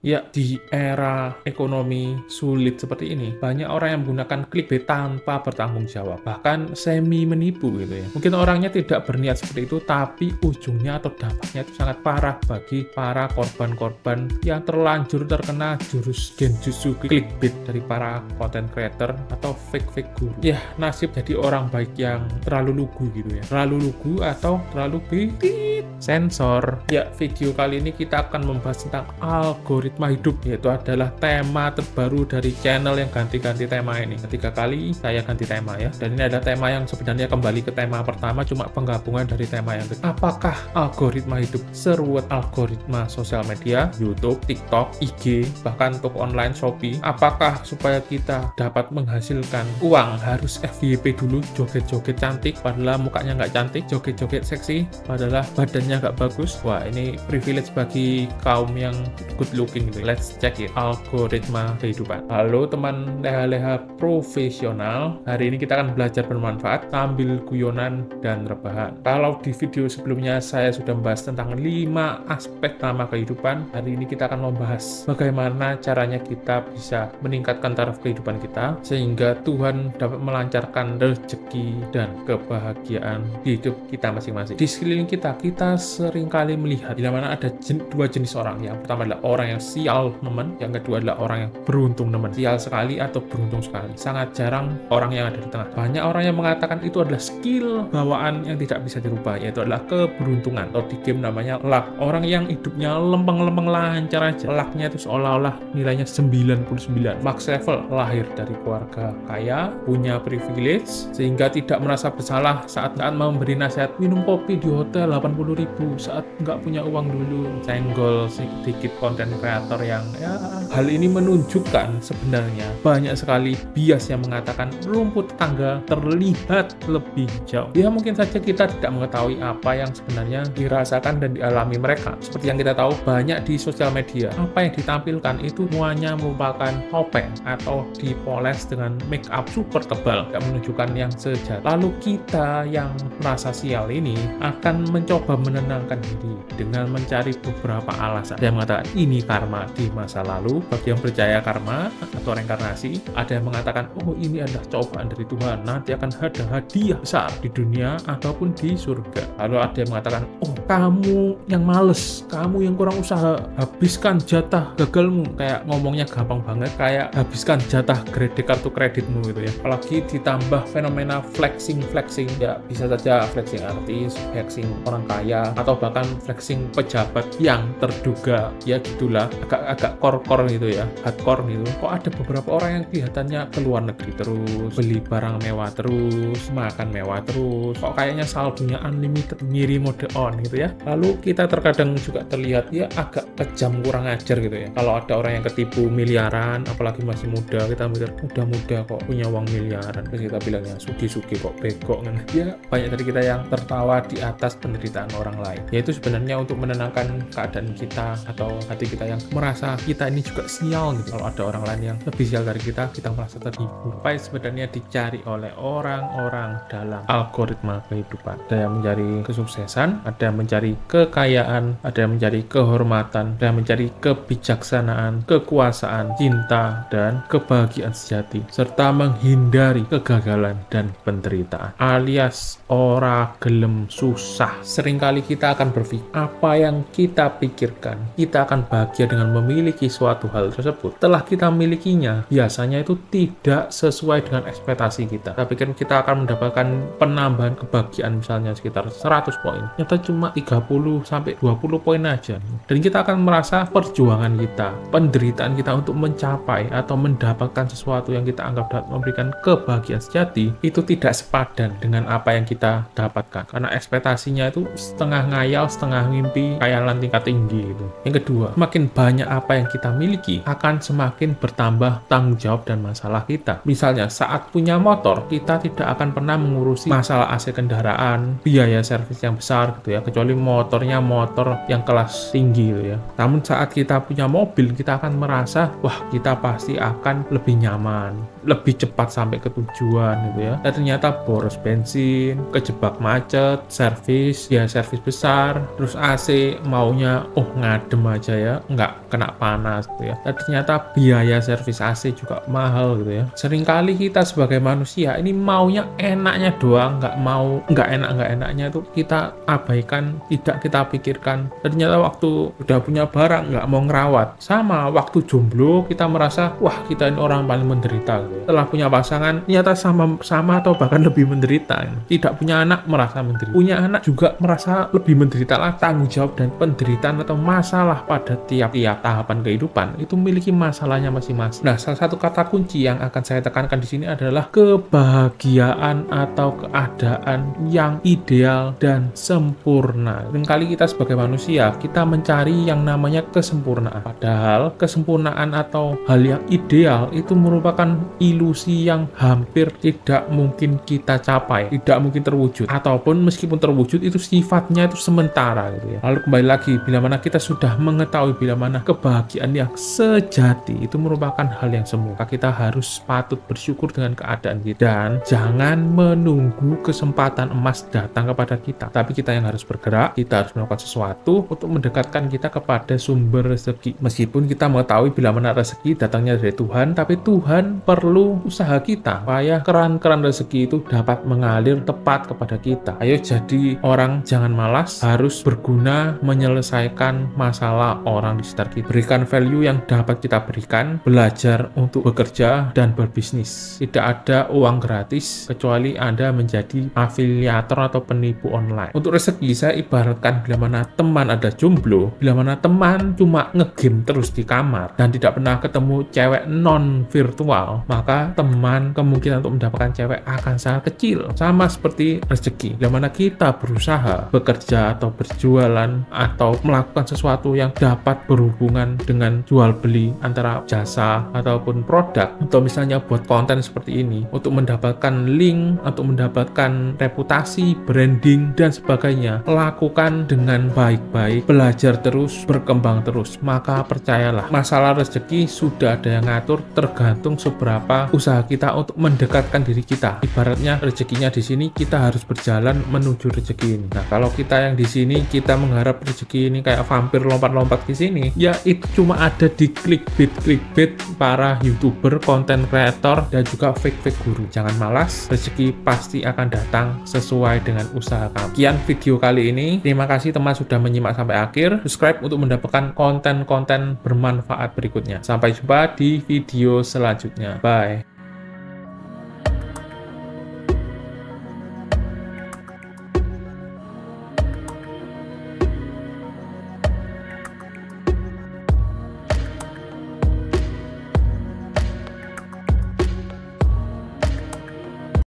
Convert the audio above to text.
Ya, di era ekonomi sulit seperti ini, banyak orang yang menggunakan clickbait tanpa bertanggung jawab, bahkan semi menipu gitu ya. Mungkin orangnya tidak berniat seperti itu, tapi ujungnya atau dampaknya itu sangat parah bagi para korban-korban yang terlanjur terkena jurus genjutsu clickbait dari para content creator atau fake-fake guru. Ya, nasib jadi orang baik yang terlalu lugu gitu ya. Terlalu lugu atau terlalu sensor. Ya, video kali ini kita akan membahas tentang algoritma hidup, yaitu adalah tema terbaru dari channel yang ganti-ganti tema ini. Ketiga kali saya ganti tema ya, dan ini ada tema yang sebenarnya kembali ke tema pertama, cuma penggabungan dari tema yang kedua. Apakah algoritma hidup seruat algoritma sosial media, YouTube, TikTok, IG, bahkan toko online Shopee? Apakah supaya kita dapat menghasilkan uang harus FYP dulu, joget-joget cantik padahal mukanya nggak cantik, joget-joget seksi padahal badannya nggak bagus? Wah, ini privilege bagi kaum yang good looking gitu. Let's check it. Algoritma kehidupan. Halo teman leha-leha profesional, hari ini kita akan belajar bermanfaat sambil guyonan dan rebahan. Kalau di video sebelumnya saya sudah membahas tentang 5 aspek nama kehidupan, hari ini kita akan membahas bagaimana caranya kita bisa meningkatkan taraf kehidupan kita sehingga Tuhan dapat melancarkan rezeki dan kebahagiaan di hidup kita masing-masing. Di sekeliling kita seringkali melihat di mana ada dua jenis orang. Yang pertama adalah orang yang sial nemen, yang kedua adalah orang yang beruntung nemen. Sial sekali atau beruntung sekali. Sangat jarang orang yang ada di tengah. Banyak orang yang mengatakan itu adalah skill bawaan yang tidak bisa dirubah, yaitu adalah keberuntungan, atau di game namanya luck. Orang yang hidupnya lempeng-lempeng lancar aja, lucknya itu seolah-olah nilainya 99. Max Level lahir dari keluarga kaya, punya privilege, sehingga tidak merasa bersalah saat memberi nasihat minum kopi di hotel 80.000 saat nggak punya uang dulu. Senggol sedikit konten kreator yang ya, hal ini menunjukkan sebenarnya banyak sekali bias yang mengatakan rumput tetangga terlihat lebih hijau. Ya, mungkin saja kita tidak mengetahui apa yang sebenarnya dirasakan dan dialami mereka. Seperti yang kita tahu, banyak di sosial media apa yang ditampilkan itu semuanya merupakan topeng atau dipoles dengan make up super tebal, tidak menunjukkan yang sejati. Lalu kita yang merasa sial ini akan mencoba menenangkan diri dengan mencari beberapa alasan. Ada yang mengatakan ini karma di masa lalu, bagi yang percaya karma atau reinkarnasi. Ada yang mengatakan oh ini adalah cobaan dari Tuhan, nanti akan ada hadiah besar di dunia ataupun di surga. Lalu ada yang mengatakan oh kamu yang males, kamu yang kurang usaha, habiskan jatah gagalmu. Kayak ngomongnya gampang banget, kayak habiskan jatah kartu kreditmu gitu ya. Apalagi ditambah fenomena flexing ya, bisa saja flexing artis, flexing orang kaya, atau bahkan flexing pejabat yang terduga ya gitulah, agak core gitu ya, hardcore gitu. Kok ada beberapa orang yang kelihatannya ke luar negeri terus, beli barang mewah terus, makan mewah terus, kok kayaknya saldonya unlimited, ngiri mode on gitu ya. Lalu kita terkadang juga terlihat ya agak kejam, kurang ajar gitu ya. Kalau ada orang yang ketipu miliaran, apalagi masih muda, kita mikir muda-muda kok punya uang miliaran, terus kita bilangnya sugi-sugi kok bego kan. Ya banyak dari kita yang tertawa di atas penderitaan orang lain, yaitu sebenarnya untuk menenangkan keadaan kita atau hati kita yang merasa kita ini juga sial gitu. Kalau ada orang lain yang lebih sial dari kita merasa terhibur. Apa yang sebenarnya dicari oleh orang-orang dalam algoritma kehidupan? Ada yang mencari kesuksesan, ada yang mencari kekayaan, ada yang mencari kehormatan, ada yang mencari kebijaksanaan, kekuasaan, cinta, dan kebahagiaan sejati, serta menghindari kegagalan dan penderitaan, alias ora gelem susah. Seringkali kita akan berpikir apa yang kita pikirkan, kita akan bahagia dengan memiliki suatu hal tersebut. Setelah kita memilikinya, biasanya itu tidak sesuai dengan ekspektasi kita. Kita pikir kita akan mendapatkan penambahan kebahagiaan misalnya sekitar 100 poin, ternyata cuma 30-20 poin aja. Dan kita akan merasa perjuangan kita, penderitaan kita untuk mencapai atau mendapatkan sesuatu yang kita anggap dapat memberikan kebahagiaan sejati itu tidak sepadan dengan apa yang kita dapatkan, karena ekspektasinya itu setengah ngayal, setengah mimpi, khayalan tingkat tinggi gitu. Yang kedua, makin banyak apa yang kita miliki miliki akan semakin bertambah tanggung jawab dan masalah kita. Misalnya saat punya motor, kita tidak akan pernah mengurusi masalah AC kendaraan, biaya servis yang besar gitu ya, kecuali motornya motor yang kelas tinggi gitu ya. Namun saat kita punya mobil, kita akan merasa wah kita pasti akan lebih nyaman, lebih cepat sampai ke tujuan gitu ya. Dan ternyata boros bensin, kejebak macet, servis besar, terus AC maunya ngadem aja ya, nggak kena panas gitu ya. Dan ternyata biaya servis AC juga mahal gitu ya. Seringkali kita sebagai manusia ini maunya enaknya doang, nggak enaknya itu kita abaikan, tidak kita pikirkan. Dan ternyata waktu udah punya barang nggak mau ngerawat. Sama waktu jomblo kita merasa wah kita ini orang paling menderita gitu. Setelah punya pasangan ternyata sama atau bahkan lebih menderita. Tidak punya anak merasa menderita, punya anak juga merasa lebih menderita lah. Tanggung jawab dan penderitaan atau masalah pada tiap-tiap tahapan kehidupan itu memiliki masalahnya masing-masing. Nah, salah satu kata kunci yang akan saya tekankan di sini adalah kebahagiaan atau keadaan yang ideal dan sempurna. Seringkali kita sebagai manusia kita mencari yang namanya kesempurnaan. Padahal kesempurnaan atau hal yang ideal itu merupakan ilusi yang hampir tidak mungkin kita capai, tidak mungkin terwujud, ataupun meskipun terwujud itu sifatnya itu sementara gitu ya. Lalu kembali lagi, bila mana kita sudah mengetahui bila mana kebahagiaan yang sejati itu merupakan hal yang semu, maka kita harus patut bersyukur dengan keadaan kita dan jangan menunggu kesempatan emas datang kepada kita, tapi kita yang harus bergerak. Kita harus melakukan sesuatu untuk mendekatkan kita kepada sumber rezeki. Meskipun kita mengetahui bila mana rezeki datangnya dari Tuhan, tapi Tuhan perlu usaha kita supaya keran-keran rezeki itu dapat mengalir tepat kepada kita. Ayo jadi orang jangan malas, harus berguna menyelesaikan masalah orang di sekitar kita. Berikan value yang dapat kita berikan, belajar untuk bekerja dan berbisnis. Tidak ada uang gratis kecuali Anda menjadi afiliator atau penipu online. Untuk rezeki saya ibaratkan bila mana teman ada jomblo, bila mana teman cuma ngegame terus di kamar dan tidak pernah ketemu cewek non virtual, maka teman kemungkinan untuk mendapatkan cewek akan sangat kecil. Sama seperti rezeki, bila mana kita berusaha bekerja atau berjualan atau melakukan sesuatu yang dapat berhubungan dengan jual beli antara jasa ataupun produk, atau misalnya buat konten seperti ini untuk mendapatkan link, untuk mendapatkan reputasi, branding dan sebagainya, lakukan dengan baik-baik, belajar terus, berkembang terus, maka percayalah masalah rezeki sudah ada yang ngatur, tergantung seberapa usaha kita untuk mendekatkan diri kita. Ibaratnya rezekinya di sini, kita harus berjalan menuju rezeki ini. Nah, kalau kita yang di sini kita mengharap rezeki ini kayak vampir lompat-lompat ke sini, ya itu cuma ada di clickbait para YouTuber, konten kreator dan juga fake guru. Jangan malas, rezeki pasti akan datang sesuai dengan usaha kamu. Sekian video kali ini. Terima kasih teman sudah menyimak sampai akhir. Subscribe untuk mendapatkan konten-konten bermanfaat berikutnya. Sampai jumpa di video selanjutnya. Bye.